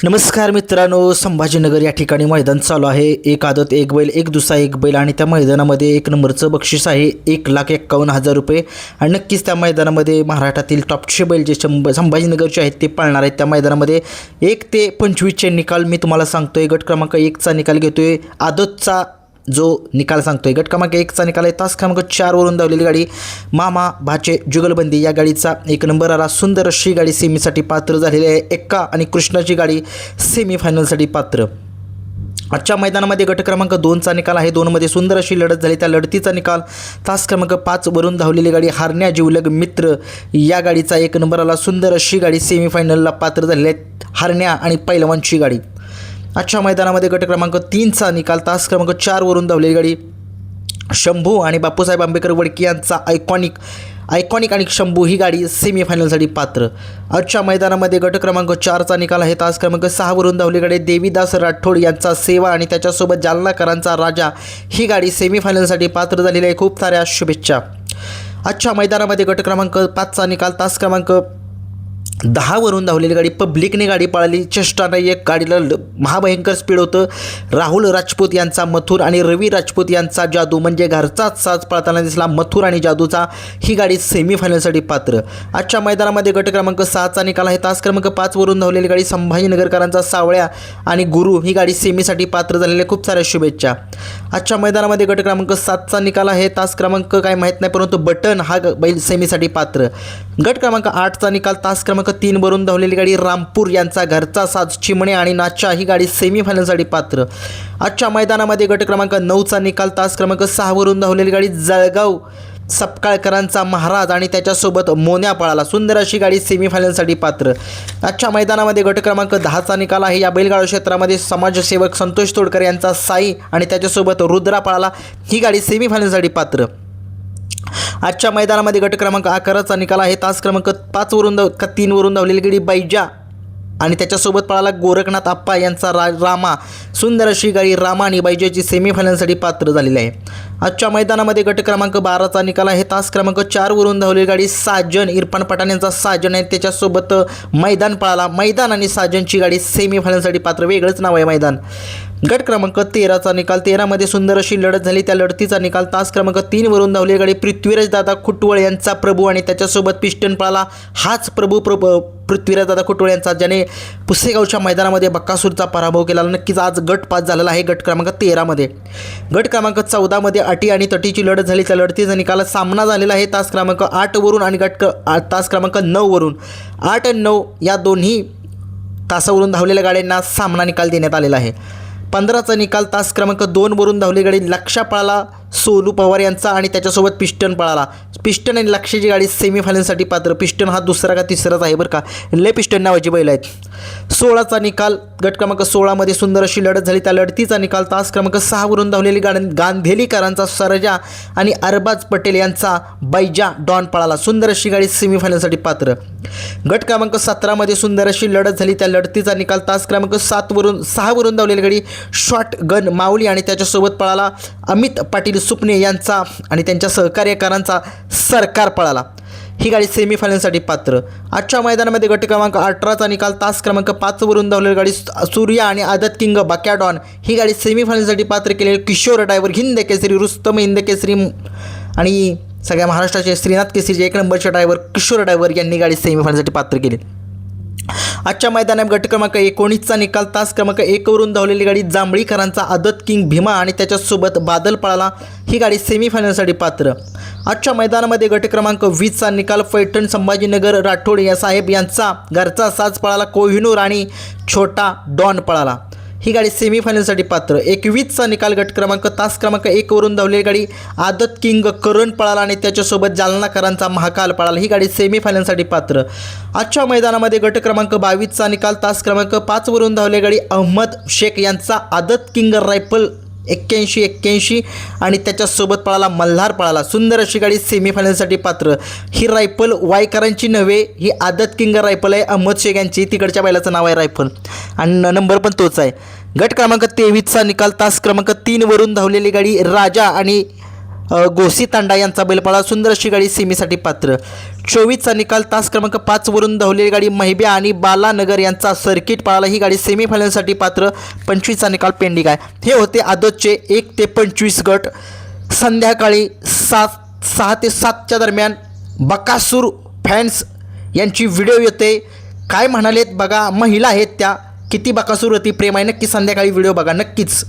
नमस्कार मित्रांनो, संभाजीनगर या ठिकाणी मैदान चालू आहे। एक आदत एक बैल, एक दुसरा एक बैल आणि त्या मैदानामध्ये एक नंबरचं बक्षीस आहे 1,51,000 रुपये। आणि नक्कीच त्या मैदानामध्ये महाराष्ट्रातील टॉपचे बैल जे संभाजीनगरचे आहेत ते पाळणार आहेत। त्या मैदानामध्ये 1 ते 25चे निकाल मी तुम्हाला सांगतोय। गट क्रमांक 1चा निकाल घेतोय, आदतचा जो निकाल सांगतोय। गट क्रमांक 1चा निकाल आहे तास क्रमांक 4 वरून धावलेली गाडी मामा भाचे जुगलबंदी या गाडीचा 1 नंबर आला। सुंदर अशी गाडी सेमीसाठी पात्र झालेली आहे। एक्का आणि कृष्णाची गाडी सेमीफायनलसाठी पात्र। आजच्या मैदानामध्ये गट क्रमांक 2चा निकाल आहे। 2 मध्ये सुंदर अशी लढत झाली। त्या लढतीचा निकाल तास क्रमांक 5 वरून धावलेली गाडी हरण्या जिवलग मित्र या गाडीचा 1 नंबर आला। सुंदर अशी गाडी सेमीफायनलला पात्र झालेली आहे, हरण्या आणि पैलवानची गाडी। आजच्या मैदानामध्ये गट क्रमांक 3चा निकाल तास क्रमांक 4 वरून धावलेली गाडी शंभू आणि बापूसाहेब आंबेडकर वडकी यांचा आयकॉनिक आणि शंभू ही गाडी सेमीफायनलसाठी पात्र। आजच्या मैदानामध्ये गट क्रमांक 4चा निकाल आहे तास क्रमांक 6 वरून धावलेली गाडी देवीदास राठोड यांचा सेवा आणि त्याच्यासोबत जालनाकरांचा राजा ही गाडी सेमीफायनलसाठी पात्र झालेली आहे। खूप साऱ्या शुभेच्छा। आजच्या मैदानामध्ये गट क्रमांक 5चा निकाल तास क्रमांक 10 वरून धावलेली गाडी पब्लिकने गाडी पळाली। चेष्टाने एक गाडीला महाभयंकर स्पीड होतं। राहुल राजपूत यांचा मथुर आणि रवी राजपूत यांचा जादू म्हणजे घरचाच साज पळताना दिसला। मथुर आणि जादूचा ही गाडी सेमीफायनलसाठी पात्र। आजच्या मैदानामध्ये गट क्रमांक 6चा निकाल आहे तास क्रमांक 5 वरून धावलेली गाडी संभाजीनगरकरांचा सावळ्या आणि गुरु ही गाडी सेमीसाठी पात्र झालेली आहे। खूप साऱ्या शुभेच्छा। आजच्या मैदानामध्ये गट क्रमांक 7चा निकाल आहे तास क्रमांक काय माहीत नाही, परंतु बटन हा बैल सेमीसाठी पात्र। गट क्रमांक 8चा निकाल तास क्रमांक 3 वरून धावलेली गाडी रामपूर यांचा घरचा साज चिमणे आणि नाचा ही गाडी सेमीफायनलसाठी पात्र। आजच्या मैदानामध्ये गट क्रमांक 9चा निकाल तास क्रमांक 6 वरून धावलेली गाडी जळगाव सपकाळकरांचा महाराज आणि त्याच्यासोबत मोन्या पळाला। सुंदर अशी गाडी सेमीफायनलसाठी पात्र। आजच्या मैदानामध्ये गट क्रमांक 10चा निकाल आहे। या बैलगाडा क्षेत्रामध्ये समाजसेवक संतोष तोडकर यांचा साई आणि त्याच्यासोबत रुद्रा पळाला, ही गाडी सेमीफायनलसाठी पात्र। आजच्या मैदानामध्ये गट क्रमांक 11चा निकाल आहे तास क्रमांक 3 वरून धावलेली गाडी बैजा आणि त्याच्यासोबत पळाला गोरखनाथ आप्पा यांचा रामा। सुंदर अशी गाडी रामा आणि बैजाची सेमीफायनलसाठी पात्र झालेली आहे। आजच्या मैदानामध्ये गट क्रमांक 12चा निकाल आहे तास क्रमांक 4 वरून धावलेली गाडी साजन इरफान पठाण यांचा साजन आहे, त्याच्यासोबत मैदान पळाला। मैदान आणि साजनची गाडी सेमीफायनलसाठी पात्र, वेगळंच नाव आहे मैदान। गट क्रमांक 13चा निकाल 13 मध्ये सुंदर अशी लढत झाली। त्या लढतीचा निकाल तास क्रमांक 3 वरून धावलेली गाडी पृथ्वीराज दादा खुटवळ यांचा प्रभू आणि त्याच्यासोबत पिस्टन पळाला। हाच प्रभू पृथ्वीराज दादा खुटवळ यांचा, ज्याने पुसेगावच्या मैदानामध्ये बक्कासूरचा पराभव केला। नक्कीच आज गट 5 झालेला आहे गट क्रमांक 13 मध्ये। गट क्रमांक 14 मध्ये अटी आणि तटीची लढत झाली। त्या लढतीचा निकाल सामना झालेला आहे तास क्रमांक 8 वरून आणि तास क्रमांक 9 वरून। 8 आणि 9 या दोन्ही तासावरून धावलेल्या गाड्यांना सामना निकाल देण्यात आलेला आहे। 15चा निकाल तास क्रमांक 2 वरून धावलेली गाडी लक्षा पळाला सोलू पवार यांचा आणि त्याच्यासोबत पिस्टन पळाला। पिस्टन आणि लक्षाची गाडी सेमीफायनलसाठी पात्र। पिस्टन हा दुसरा का तिसराच आहे बरं का, लय पिस्टन नावाची बैल आहेत। 16चा निकाल गट क्रमांक 16 मध्ये सुंदर अशी लढत झाली। त्या लढतीचा निकाल तास क्रमांक 6 वरून धावलेली गाडी गांधेलीकरांचा सरजा आणि अरबाज पटेल यांचा बैजा डॉन पळाला। सुंदर अशी गाडी सेमीफायनलसाठी पात्र। गट क्रमांक 17 मध्ये सुंदर अशी लढत झाली। त्या लढतीचा निकाल तास क्रमांक 6 वरून धावलेली गाडी शॉट गन माऊली आणि त्याच्यासोबत पळाला अमित पाटील सुपणे यांचा आणि त्यांच्या सहकार्यकारांचा सरकार पळाला, ही गाडी सेमीफायनलसाठी पात्र। आजच्या मैदानामध्ये गट क्रमांक 18चा निकाल तास क्रमांक 5 वरून धावलेली गाडी सूर्या आणि आदत किंग बाक्याडॉन ही गाडी सेमीफायनलसाठी पात्र केलेली। किशोर ड्रायव्हर हिंद केसरी रुस्तम हिंद केसरी आणि सगळ्या महाराष्ट्राचे श्रीनाथ केसरीचे 1 नंबरचे ड्रायव्हर किशोर ड्रायव्हर यांनी गाडी सेमीफायनलसाठी पात्र केली। आजच्या मैदानात गट क्रमांक 19चा निकाल तास क्रमांक 1 वरून धावलेली गाडी जांभळीकरांचा आदत किंग भीमा आणि त्याच्यासोबत बादल पळाला, ही गाडी सेमीफायनलसाठी पात्र। आजच्या मैदानामध्ये गट क्रमांक 20चा निकाल पैठण संभाजीनगर राठोड या साहेब यांचा घरचा साज पळाला। कोहिनूर आणि छोटा डॉन पळाला, ही गाडी सेमीफायनलसाठी पात्र। 21चा निकाल गट क्रमांक तास क्रमांक 1 वरून धावलेली गाडी आदत किंग करण पळाला आणि त्याच्यासोबत जालनाकरांचा महाकाल पळाला, ही गाडी सेमीफायनलसाठी पात्र। आजच्या मैदानामध्ये गट क्रमांक 22चा निकाल तास क्रमांक 5 वरून धावलेली गाडी अहमद शेख यांचा आदत किंग रायफल 81 आणि त्याच्यासोबत पळाला मल्हार पळाला। सुंदर अशी गाडी सेमीफायनलसाठी पात्र। ही रायफल वायकरांची नव्हे, ही आदत किंग रायफल आहे अहमद शेख यांची, तिकडच्या बैलाचं नाव आहे रायफल आणि नंबर पण तोच आहे। गट क्रमांक 23चा निकाल तास क्रमांक 3 वरून धावलेली गाडी राजा आणि गोसी तांडा यांचा बैलपाळा सुंदर अशी गाडी सेमीसाठी पात्र. 24चा निकाल तास क्रमांक 5 वरून धावलेली गाडी महिब्या आणि बालानगर यांचा सर्किट पाळाला. ही गाडी सेमीफायनलसाठी पात्र. 25चा निकाल पेंडिंग आहे. हे होते आदतचे 1 ते 25 गट. संध्याकाळी 6 ते 7च्या दरम्यान बकासूर फॅन्स यांची व्हिडिओ येते. काय म्हणालेत बघा, महिला आहेत त्या, किती बकासूरवरती प्रेम आहे. नक्की संध्याकाळी व्हिडिओ बघा नक्कीच.